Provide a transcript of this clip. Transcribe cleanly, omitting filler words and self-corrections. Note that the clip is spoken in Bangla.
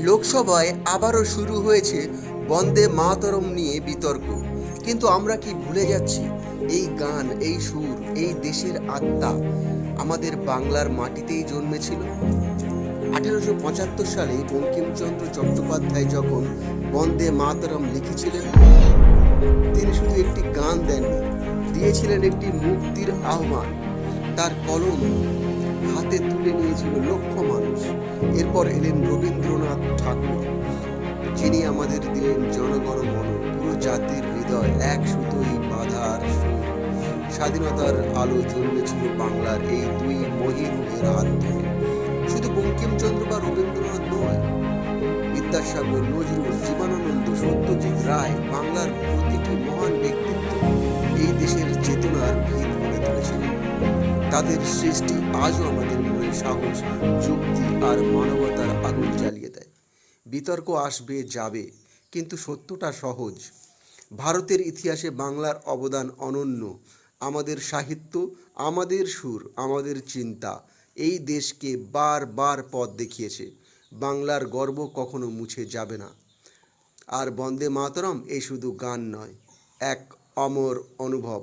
লোকসভায় আবারও শুরু হয়েছে বন্দে মাতরম নিয়ে বিতর্ক। কিন্তু আমরা কি ভুলে যাচ্ছি এই গান, এই সুর, এই দেশের আত্মা আমাদের বাংলার মাটিতেই জন্মেছিল। 1875 সালে বঙ্কিমচন্দ্র চট্টোপাধ্যায় যখন বন্দে মাতরম লিখেছিলেন, তিনি শুধু একটি গান দেননি, দিয়েছিলেন একটি মুক্তির আহ্বান। তার কলম হাতে তুলে নিয়েছিল লক্ষ মানুষ। এরপর এলেন রবীন্দ্রনাথ ঠাকুর, যিনি আমাদের দিলেন জনগণ মন, পুরো জাতির হৃদয় এক সুতোই বাঁধার সুর। স্বাধীনতার আলো জ্বললেছিল বাংলার এই দুই মহিরুহের হাত ধরে। শুধু বঙ্কিমচন্দ্র বা রবীন্দ্রনাথ নয়, বিদ্যাসাগর, নজরুল, জীবনানন্দ, সত্যজিৎ রায়, বাংলার প্রতিটি মহান ব্যক্তিত্ব এই দেশের চেতনার ভিত গড়ে তুলেছিলেন। তাদের সৃষ্টি আজও আমাদের মনে সাহস, যুক্তি আর মানবতার আগুন জ্বালিয়ে দেয়। বিতর্ক আসবে, যাবে, কিন্তু সত্যটা সহজ। ভারতের ইতিহাসে বাংলার অবদান অনন্য। আমাদের সাহিত্য, আমাদের সুর, আমাদের চিন্তা এই দেশকে বারবার পথ দেখিয়েছে। বাংলার গর্ব কখনো মুছে যাবে না। আর বন্দে মাতরম এই শুধু গান নয়, এক অমর অনুভব।